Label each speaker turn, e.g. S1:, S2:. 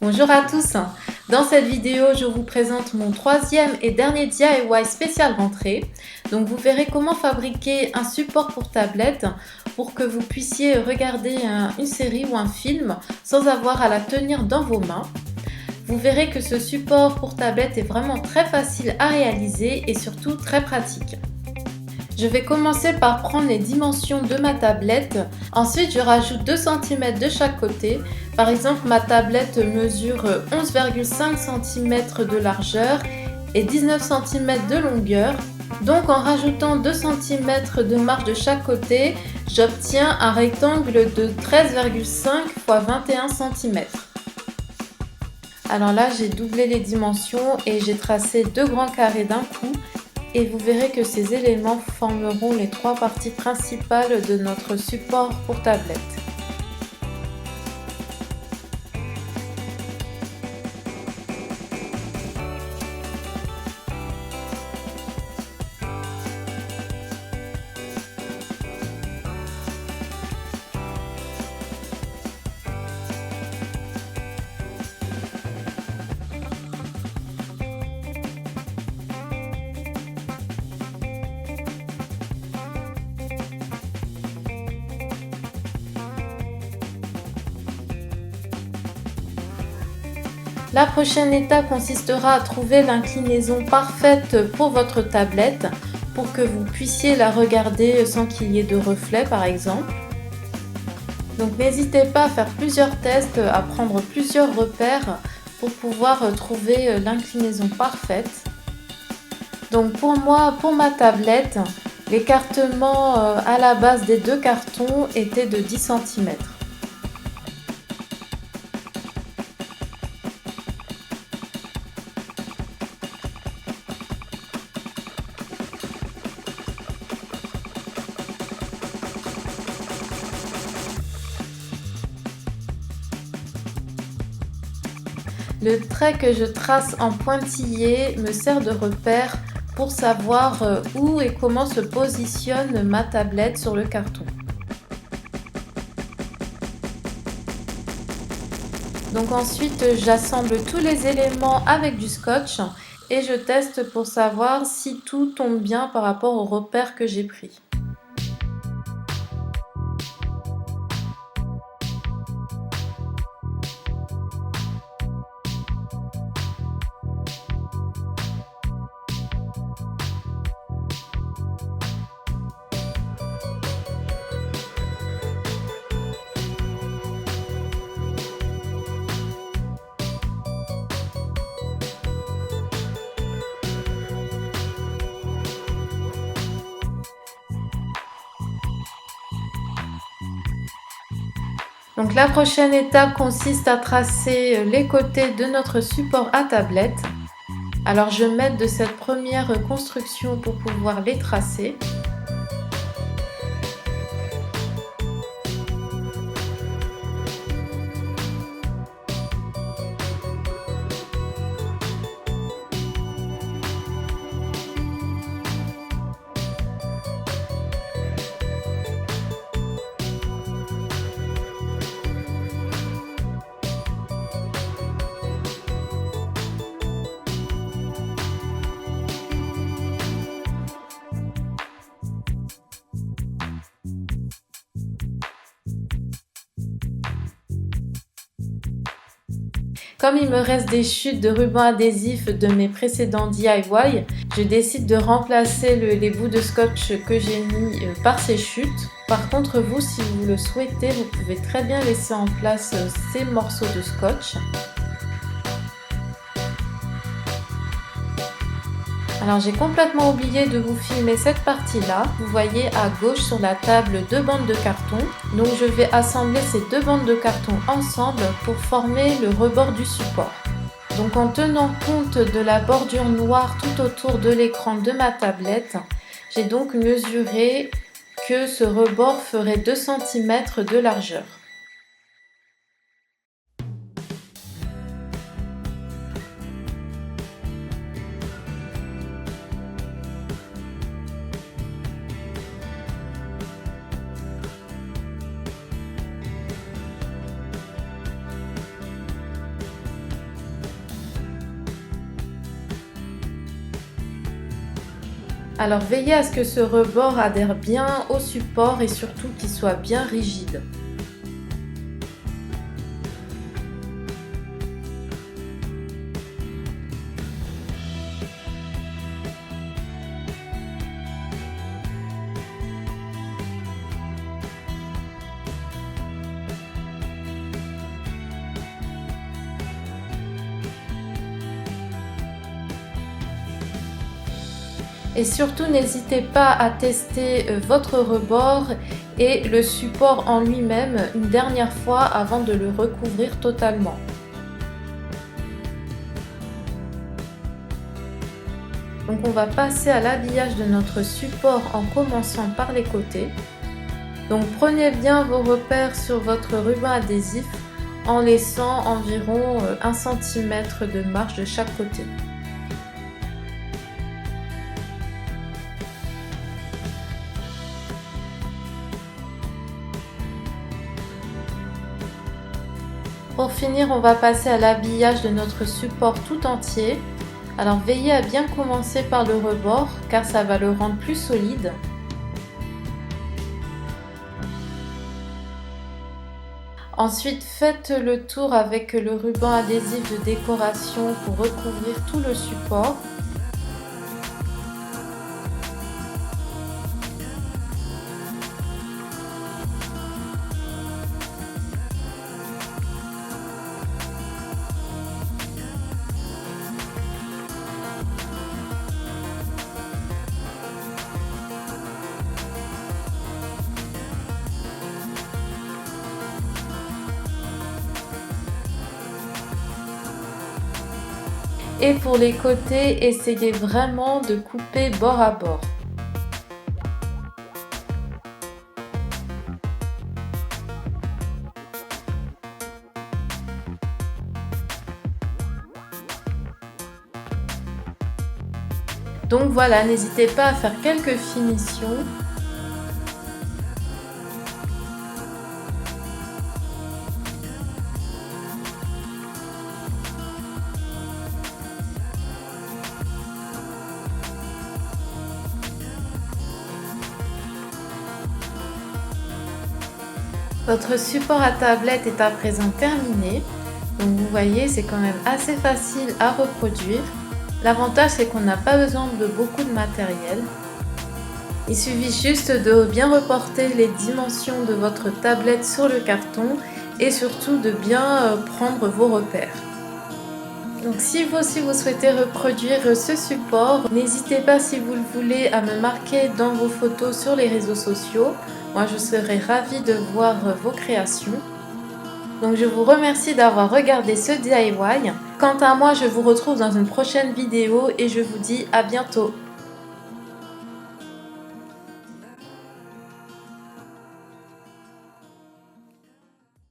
S1: Bonjour à tous. Dans cette vidéo, je vous présente mon troisième et dernier DIY spécial rentrée. Donc vous verrez comment fabriquer un support pour tablette pour que vous puissiez regarder une série ou un film sans avoir à la tenir dans vos mains. Vous verrez que ce support pour tablette est vraiment très facile à réaliser et surtout très pratique. Je vais commencer par prendre les dimensions de ma tablette. Ensuite, je rajoute 2 cm de chaque côté. Par exemple, ma tablette mesure 11,5 cm de largeur et 19 cm de longueur. Donc, en rajoutant 2 cm de marge de chaque côté, j'obtiens un rectangle de 13,5 x 21 cm. Alors là, j'ai doublé les dimensions et j'ai tracé 2 grands carrés d'un coup. Et vous verrez que ces éléments formeront les 3 parties principales de notre support pour tablette. La prochaine étape consistera à trouver l'inclinaison parfaite pour votre tablette pour que vous puissiez la regarder sans qu'il y ait de reflets par exemple. Donc n'hésitez pas à faire plusieurs tests, à prendre plusieurs repères pour pouvoir trouver l'inclinaison parfaite. Donc pour moi, pour ma tablette, l'écartement à la base des 2 cartons était de 10 cm. Le trait que je trace en pointillé me sert de repère pour savoir où et comment se positionne ma tablette sur le carton. Donc ensuite, j'assemble tous les éléments avec du scotch et je teste pour savoir si tout tombe bien par rapport au repère que j'ai pris. Donc la prochaine étape consiste à tracer les côtés de notre support à tablette. Alors je m'aide de cette première construction pour pouvoir les tracer. Comme il me reste des chutes de ruban adhésif de mes précédents DIY, je décide de remplacer les bouts de scotch que j'ai mis par ces chutes. Par contre, vous, si vous le souhaitez, vous pouvez très bien laisser en place ces morceaux de scotch. Alors j'ai complètement oublié de vous filmer cette partie-là. Vous voyez à gauche sur la table 2 bandes de carton. Donc je vais assembler ces 2 bandes de carton ensemble pour former le rebord du support. Donc en tenant compte de la bordure noire tout autour de l'écran de ma tablette, j'ai donc mesuré que ce rebord ferait 2 cm de largeur. Alors veillez à ce que ce rebord adhère bien au support et surtout qu'il soit bien rigide. Et surtout, n'hésitez pas à tester votre rebord et le support en lui-même une dernière fois avant de le recouvrir totalement. Donc on va passer à l'habillage de notre support en commençant par les côtés. Donc prenez bien vos repères sur votre ruban adhésif en laissant environ 1 cm de marge de chaque côté. Pour finir, on va passer à l'habillage de notre support tout entier. Alors veillez à bien commencer par le rebord car ça va le rendre plus solide. Ensuite, faites le tour avec le ruban adhésif de décoration pour recouvrir tout le support. Et pour les côtés, essayez vraiment de couper bord à bord. Donc voilà, n'hésitez pas à faire quelques finitions. Votre support à tablette est à présent terminé. Donc vous voyez, c'est quand même assez facile à reproduire. L'avantage, c'est qu'on n'a pas besoin de beaucoup de matériel. Il suffit juste de bien reporter les dimensions de votre tablette sur le carton et surtout de bien prendre vos repères. Donc si vous aussi vous souhaitez reproduire ce support, n'hésitez pas si vous le voulez à me marquer dans vos photos sur les réseaux sociaux. Moi je serai ravie de voir vos créations. Donc je vous remercie d'avoir regardé ce DIY. Quant à moi, je vous retrouve dans une prochaine vidéo et je vous dis à bientôt.